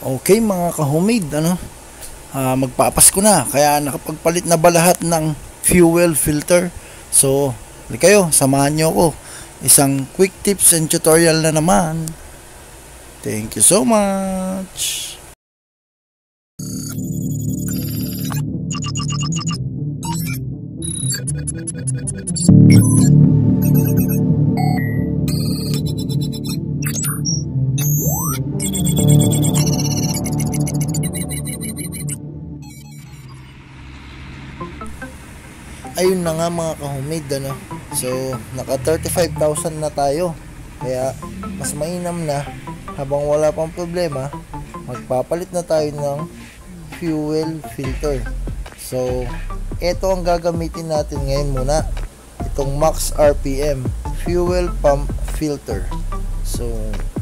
Okay mga ka-homemade, magpapasko na kaya nakapagpalit na ba lahat ng fuel filter? So, kayo, samahan nyo ako. Isang quick tips and tutorial na naman. Thank you so much. Ayun na nga mga ka-homemade, So, naka 35,000 na tayo. Kaya, mas mainam na, habang wala pang problema, magpapalit na tayo ng fuel filter. So, ito ang gagamitin natin ngayon muna. Itong Max RPM Fuel Pump Filter. So,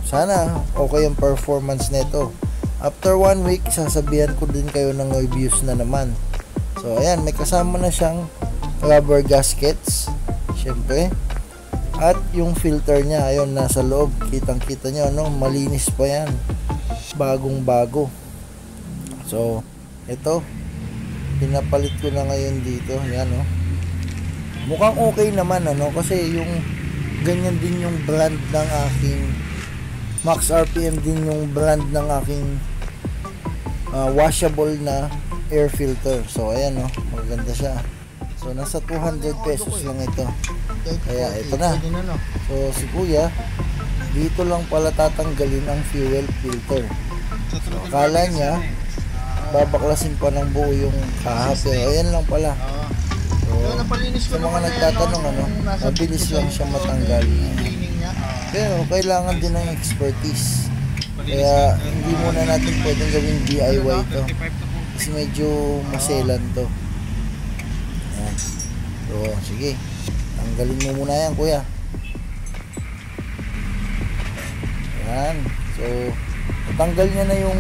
sana okay ang performance nito. After 1 week, sasabihan ko din kayo ng reviews na naman. So, ayan, may kasama na siyang rubber gaskets, syempre, at yung filter niya, ayun, nasa loob, kitang kita nyo, malinis pa yan, bagong bago. So, ito, pinapalit ko na ngayon dito, yan, mukhang okay naman, kasi yung ganyan din yung brand ng aking Max RPM, din yung brand ng aking washable na air filter. So, ayan, maganda siya. So, nasa 200 pesos lang ito. Kaya, ito na. So, si Kuya, dito lang pala tatanggalin ang fuel filter. So, akala niya, babaklasin pa ng buo yung kaha. Pero, ayan lang pala. So, sa mga nagtatanong, mabilis lang siya matanggal. Pero, kailangan din ng expertise. Kaya, hindi muna natin pwedeng gawing DIY ito. Kasi medyo maselan to. So, sige. Tanggalin mo muna yan, Kuya. Yan. So, natanggal niya na yung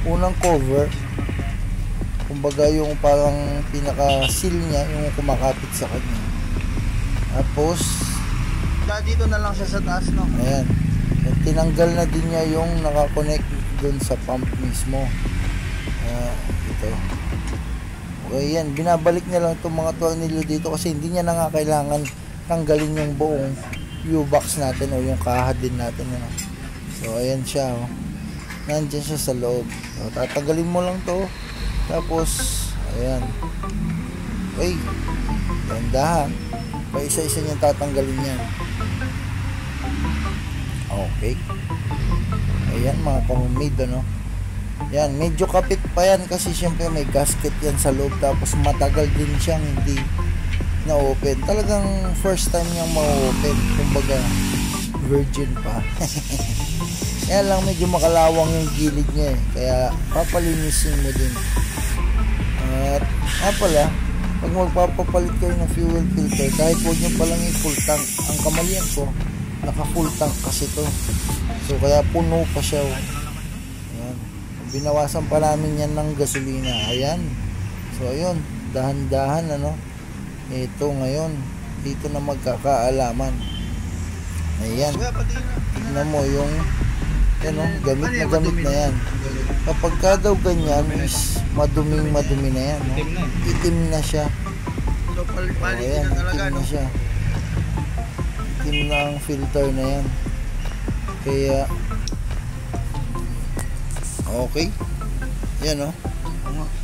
unang cover. Kumbaga yung parang pinaka-seal niya, yung kumakapit sa kanya. Tapos, dito na lang siya sa taas, Ayan. Tinanggal na din niya yung nakakonect dun sa pump mismo. Ito. Okay, yan. Binabalik niya lang itong mga tornilyo dito kasi hindi niya na nga kailangan tanggalin yung buong U-box natin o yung kaha din natin. So, ayan siya. Nandyan siya sa loob. So, tatanggalin mo lang to. Tapos, ayan. Okay. Gandahan. Pa isa-isa niyang tatanggalin yan. Okay. Ayan mga ka-homemade, Yan, medyo kapit pa yan kasi syempre may gasket yan sa loob, tapos matagal din siyang hindi na-open. Talagang first time niyang ma-open, kumbaga virgin pa. Kaya lang medyo makalawang yung gilid niya kaya papalinisin mo din. At pala, pag magpapapalit kayo ng fuel filter, kahit huwag nyo palang i-full tank, ang kamalian ko, naka full tank kasi to. So kaya puno pa siya. Binawasan pa namin yan ng gasolina. Ayan. So, ayun. Dahan-dahan, Ito ngayon. Dito na magkakaalaman. Ayan. Tignan mo yung gamit na gamit na yan. Kapag ka daw ganyan is madumi na yan. Itim na siya. So, ayan. Itim na siya. Itim na ang filter na yan. Kaya okay. Yan,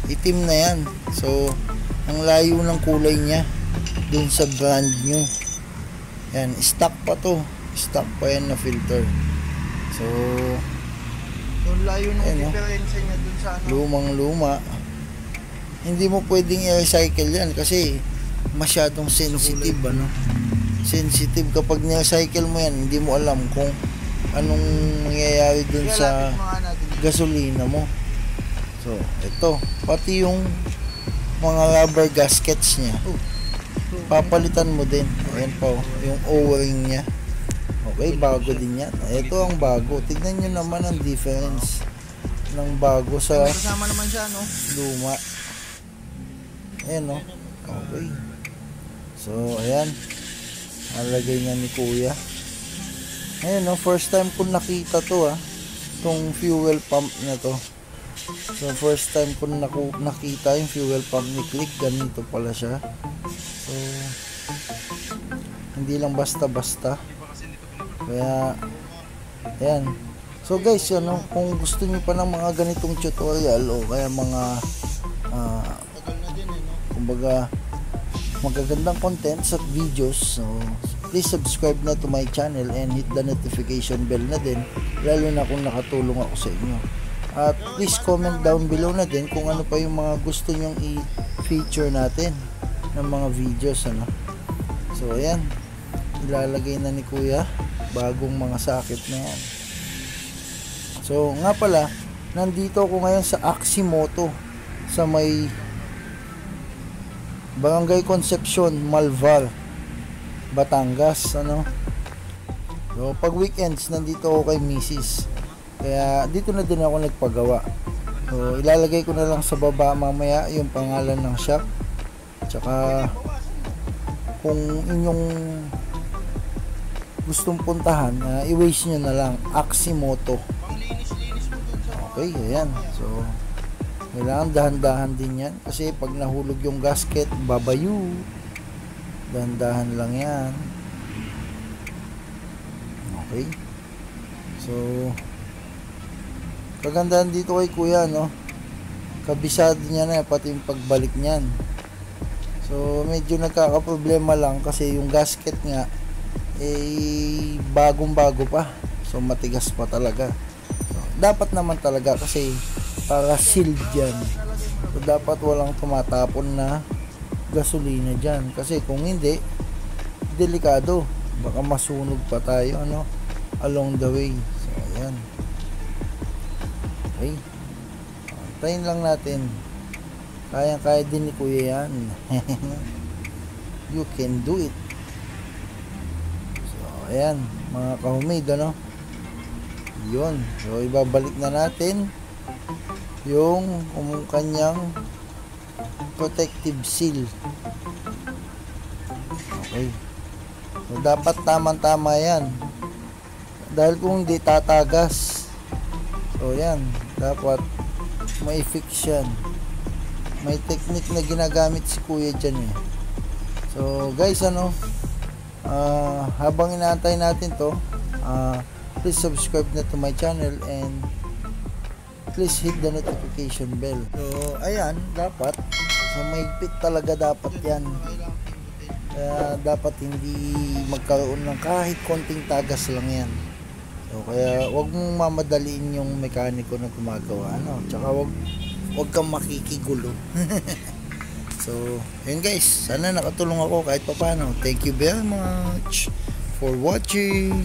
itim na yan. So, ang layo ng kulay niya dun sa brand new. Yan, stock pa to. Stock pa yan na filter. So, yung layo ng diferensya niya dun sa lumang luma. Hindi mo pwedeng i-recycle yan kasi masyadong sensitive, Sensitive. Kapag ni-recycle mo yan, hindi mo alam kung anong mangyayari dun sa gasolina mo. So, ito, pati yung mga rubber gaskets niya, papalitan mo din. Ayan pa, yung O-ring niya. Okay, bago din yan. Ito ang bago. Tignan nyo naman ang difference ng bago sa kasama naman siya, luma. Ayan, okay. So, ayan. Nalagay niya ni Kuya. Ayun, first time ko nakita to, tong fuel pump na to. So first time ko nakita yung fuel pump ni Click, ganito pala siya. So hindi lang basta-basta. Kaya ayan. So guys, yun, no, kung gusto niyo pa ng mga ganitong tutorial o kaya mga kumbaga magagandang contents at videos, so please subscribe na to my channel and hit the notification bell na din, lalo na kung nakatulong ako sa inyo. At please comment down below na din kung ano pa yung mga gusto nyong i-feature natin ng mga videos, ano. So ayan, ilalagay na ni Kuya bagong mga sakit na yan. So nga pala, nandito ako ngayon sa Aximoto sa may Barangay Concepcion, Malvar, Batangas, ano. So pag weekends nandito ako kay Mrs. Kaya dito na din ako nagpagawa. So ilalagay ko na lang sa baba mamaya yung pangalan ng shop. Tsaka kung inyong gustong puntahan, i-waste nyo na lang Aximoto. Okay, ayan. So kailangan dahan-dahan din yan kasi pag nahulog yung gasket, babayu. Dahan-dahan lang yan. Okay. So kagandahan dito kay Kuya, no, kabisado niya na pati yung pagbalik niyan. So medyo nagkakaproblema lang kasi yung gasket nga bagong-bago pa. So matigas pa talaga. So, dapat naman talaga kasi para sealed yan. So dapat walang tumatapon na gasolina dyan. Kasi kung hindi, delikado. Baka masunog pa tayo, ano, along the way. So ayan. Okay. Antayin lang natin. Kaya din ni Kuya yan. You can do it. Ayan, mga ka-homemade, ano, yun. So ibabalik na natin yung kanyang protective seal. Okay, so dapat tamang-tama yan, dahil kung hindi tatagas. So yan, dapat may fix yan. May technique na ginagamit si Kuya dyan eh. So guys, ano, habang inaantay natin to, please subscribe na to my channel and please hit the notification bell. So ayan, dapat so mahigpit talaga dapat yan. Kaya dapat hindi magkaroon ng kahit konting tagas lang yan. So kaya wag mong mamadaliin yung mekaniko na gumagawa, ano, tsaka wag kang makikigulo. So, yun guys, sana nakatulong ako kahit papaano. Thank you very much for watching.